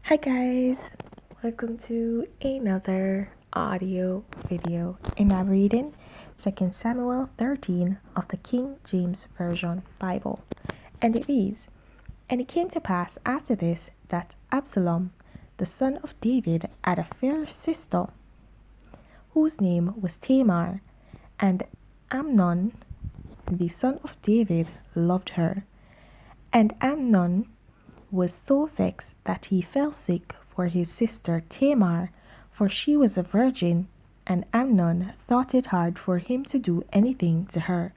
Hi guys, welcome to another audio video, and I'm reading 2 Samuel 13 of the King James Version Bible. And it reads, And it came to pass after this that Absalom, the son of David, had a fair sister, whose name was Tamar, and Amnon, the son of David, loved her. And Amnon was so vexed that he fell sick for his sister Tamar, for she was a virgin, and Amnon thought it hard for him to do anything to her.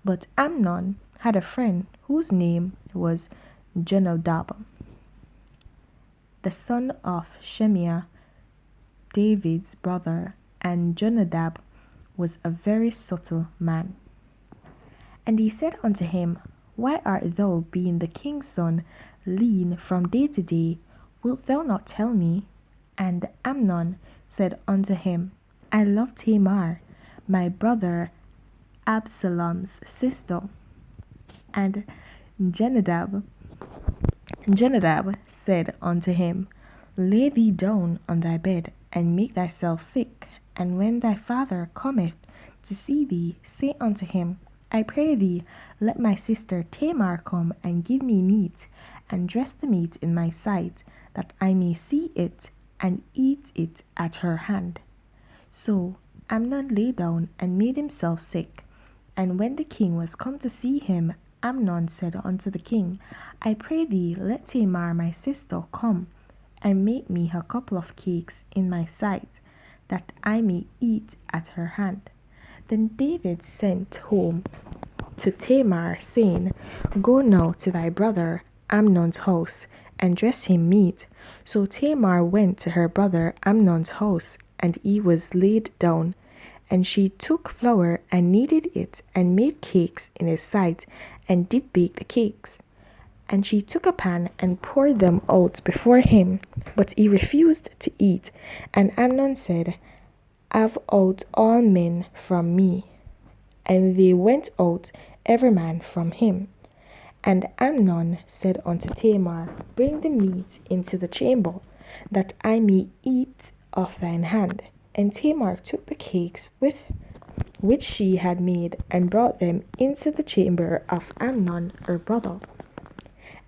But Amnon had a friend whose name was Jonadab, the son of Shemiah, David's brother, and Jonadab was a very subtle man. And he said unto him, Why art thou, being the king's son, lean from day to day? Wilt thou not tell me? And Amnon said unto him, I love Tamar, my brother Absalom's sister. And Jonadab said unto him, Lay thee down on thy bed, and make thyself sick, and when thy father cometh to see thee, say unto him, I pray thee, let my sister Tamar come and give me meat, and dress the meat in my sight, that I may see it, and eat it at her hand. So Amnon lay down and made himself sick. And when the king was come to see him, Amnon said unto the king, I pray thee, let Tamar my sister come, and make me a couple of cakes in my sight, that I may eat at her hand. Then David sent home to Tamar, saying, Go now to thy brother Amnon's house, and dress him meat. So Tamar went to her brother Amnon's house, and he was laid down. And she took flour, and kneaded it, and made cakes in his sight, and did bake the cakes. And she took a pan, and poured them out before him. But he refused to eat. And Amnon said, Have out all men from me. And they went out, every man from him. And Amnon said unto Tamar, Bring the meat into the chamber, that I may eat of thine hand. And Tamar took the cakes which she had made, and brought them into the chamber of Amnon her brother.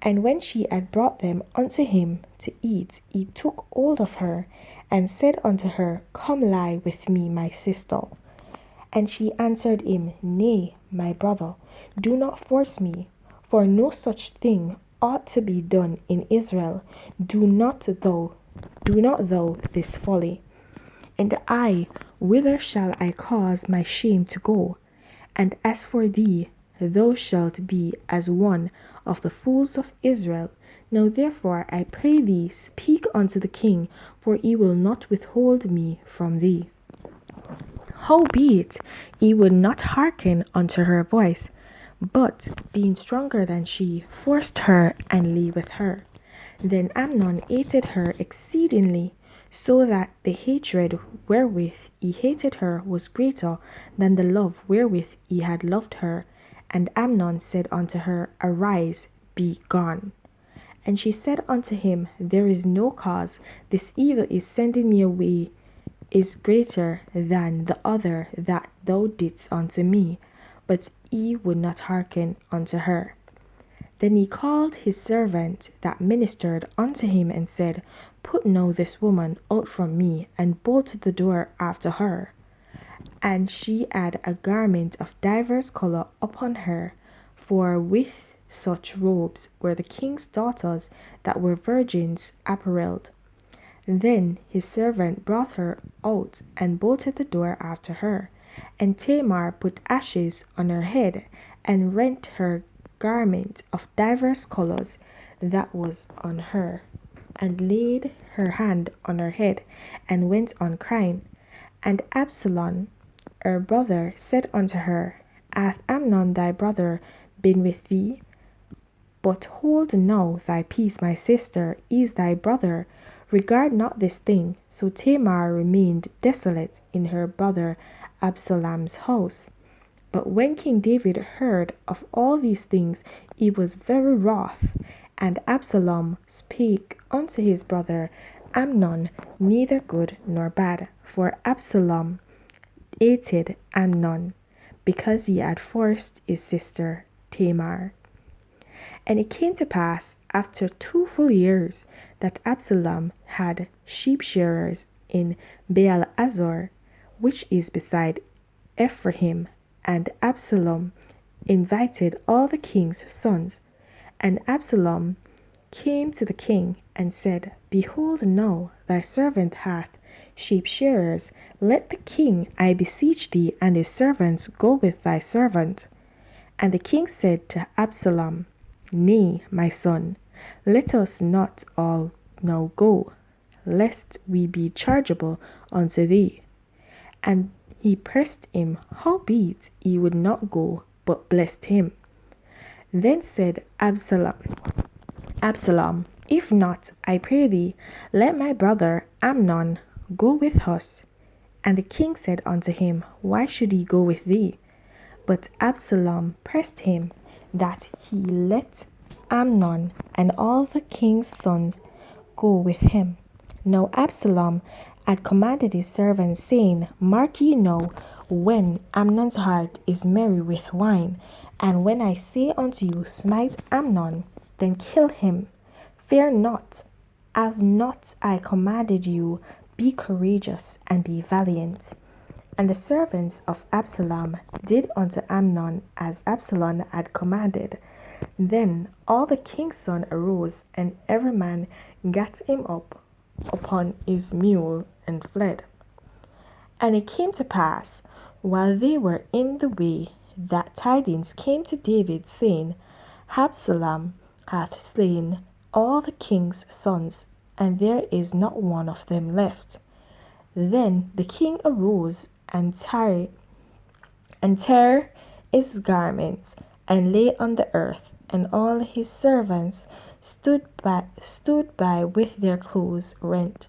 And when she had brought them unto him to eat, he took hold of her, and said unto her, Come lie with me, my sister. And she answered him, Nay, my brother, do not force me, for no such thing ought to be done in Israel. Do not thou this folly. And I, whither shall I cause my shame to go? And as for thee, thou shalt be as one of the fools of Israel. Now therefore I pray thee, speak unto the king, for he will not withhold me from thee. Howbeit he would not hearken unto her voice, but, being stronger than she, forced her, and lay with her. Then Amnon hated her exceedingly, so that the hatred wherewith he hated her was greater than the love wherewith he had loved her. And Amnon said unto her, Arise, be gone. And she said unto him, There is no cause, this evil is sending me away is greater than the other that thou didst unto me. But he would not hearken unto her. Then he called his servant that ministered unto him, and said, Put now this woman out from me, and bolt the door after her. And she had a garment of divers colour upon her, for with such robes were the king's daughters that were virgins apparelled. Then his servant brought her out, and bolted the door after her. And Tamar put ashes on her head, and rent her garment of divers colours that was on her, and laid her hand on her head, and went on crying. And Absalom her brother said unto her, Hath Amnon thy brother been with thee? But hold now thy peace, my sister, is thy brother. Regard not this thing. So Tamar remained desolate in her brother Absalom's house. But when King David heard of all these things, he was very wroth, And Absalom spake unto his brother Amnon neither good nor bad, for Absalom hated Amnon, because he had forced his sister Tamar. And it came to pass after 2 full years that Absalom had sheep shearers in Baal-Azor, which is beside Ephraim, and Absalom invited all the king's sons. And Absalom came to the king and said, Behold, now thy servant hath sheep shearers. Let the king, I beseech thee, and his servants go with thy servant. And the king said to Absalom, Nay, my son, let us not all now go, lest we be chargeable unto thee. And he pressed him, howbeit he would not go, but blessed him. Then said Absalom, if not, I pray thee, let my brother Amnon go with us. And the king said unto him, Why should he go with thee? But Absalom pressed him that he let Amnon and all the king's sons go with him. Now Absalom had commanded his servants, saying, Mark ye now, when Amnon's heart is merry with wine, and when I say unto you, Smite Amnon, then kill him. Fear not, have not I commanded you, be courageous and be valiant. And the servants of Absalom did unto Amnon as Absalom had commanded. Then all the king's sons arose, and every man gat him up upon his mule and fled. And it came to pass, while they were in the way, that tidings came to David, saying, Absalom hath slain all the king's sons, and there is not one of them left. Then the king arose and tare his garments, and lay on the earth, and all his servants stood by with their clothes rent.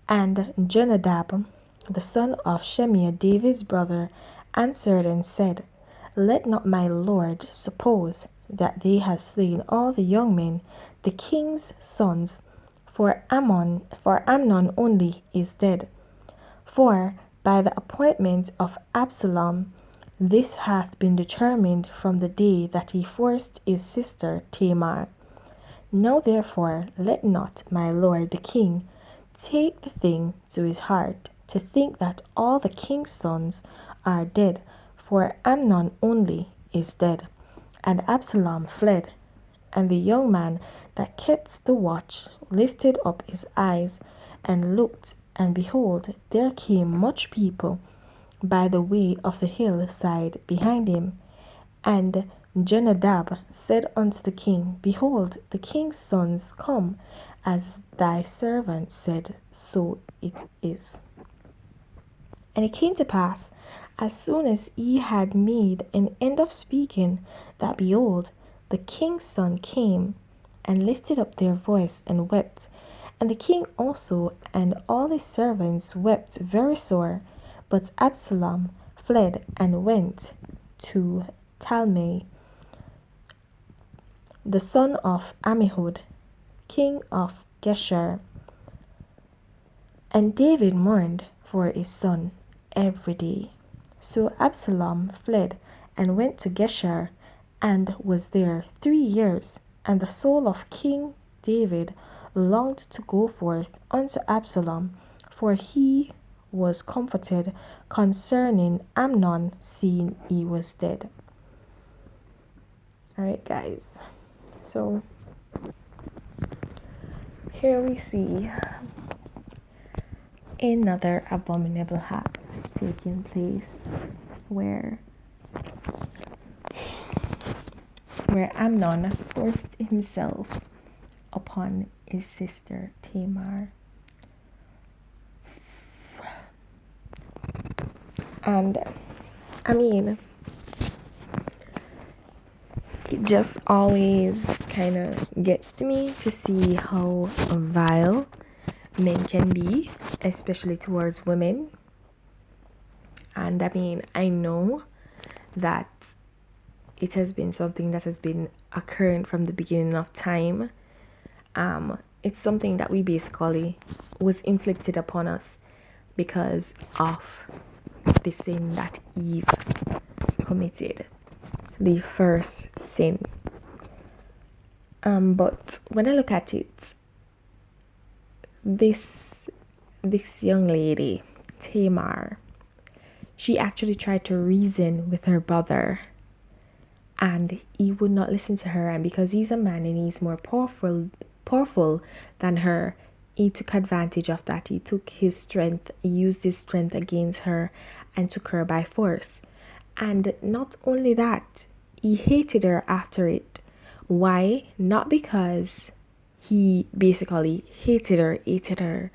And Jonadab, the son of Shimea, David's brother, answered and said, Let not my lord suppose that they have slain all the young men, the king's sons, for Amnon only is dead. For by the appointment of Absalom, this hath been determined from the day that he forced his sister Tamar. Now therefore let not my lord the king take the thing to his heart, to think that all the king's sons are dead, for Amnon only is dead. And Absalom fled. And the young man that kept the watch lifted up his eyes and looked, and behold, there came much people by the way of the hillside behind him. And Jonadab said unto the king, Behold, the king's sons come, as thy servant said, so it is. And it came to pass, as soon as he had made an end of speaking, that behold, the king's son came, and lifted up their voice and wept. And the king also and all his servants wept very sore. But Absalom fled and went to Talmai, the son of Ammihud, king of Geshur. And David mourned for his son every day. So Absalom fled and went to Geshur, and was there 3 years. And the soul of King David longed to go forth unto Absalom, for he was comforted concerning Amnon, seeing he was dead. Alright, guys. So here we see another abominable act taking place where Amnon forced himself upon his sister Tamar. And I mean, it just always kind of gets to me to see how vile men can be, especially towards women. And I mean, I know that it has been something that has been occurring from the beginning of time. It's something that we basically was inflicted upon us because of the sin that Eve committed, the first sin. But when I look at it, this young lady, Tamar, she actually tried to reason with her brother, and he would not listen to her. And because he's a man and he's more powerful than her, he took advantage of that. He took his strength, he used his strength against her, and took her by force. And not only that, he hated her after it. Why? Not because he basically hated her,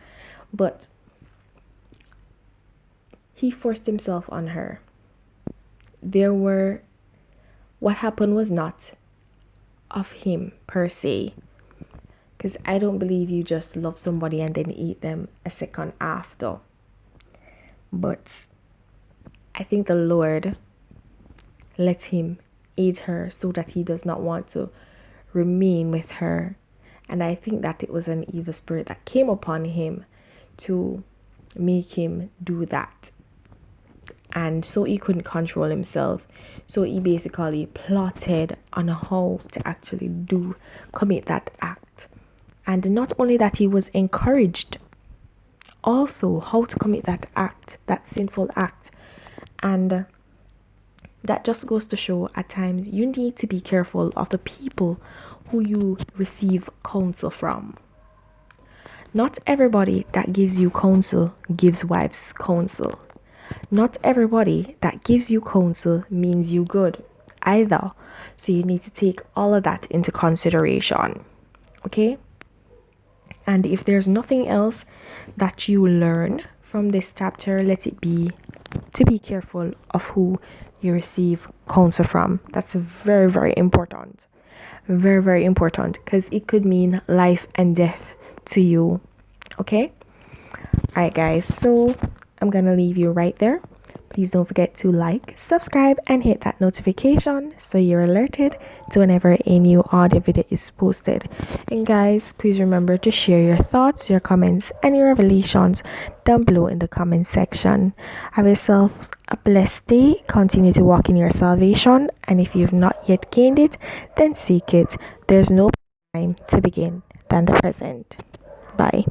but he forced himself on her. What happened was not of him per se, because I don't believe you just love somebody and then eat them a second after. But I think the Lord let him eat her so that he does not want to remain with her. And I think that it was an evil spirit that came upon him to make him do that. And so he couldn't control himself. So he basically plotted on how to actually commit that act. And not only that, he was encouraged also how to commit that act, that sinful act. And that just goes to show at times you need to be careful of the people who you receive counsel from. Not everybody that gives you counsel gives wives counsel. Not everybody that gives you counsel means you good either. So you need to take all of that into consideration. Okay? And if there's nothing else that you learn from this chapter, let it be to be careful of who you receive counsel from. That's very, very important. Very, very important, because it could mean life and death to you. Okay? Alright, guys. So I'm gonna leave you right there. Please don't forget to like, subscribe, and hit that notification so you're alerted to whenever a new audio video is posted. And guys, please remember to share your thoughts, your comments, and your revelations down below in the comment section. Have yourselves a blessed day. Continue to walk in your salvation, and if you've not yet gained it, then seek it. There's no time to begin than the present. Bye.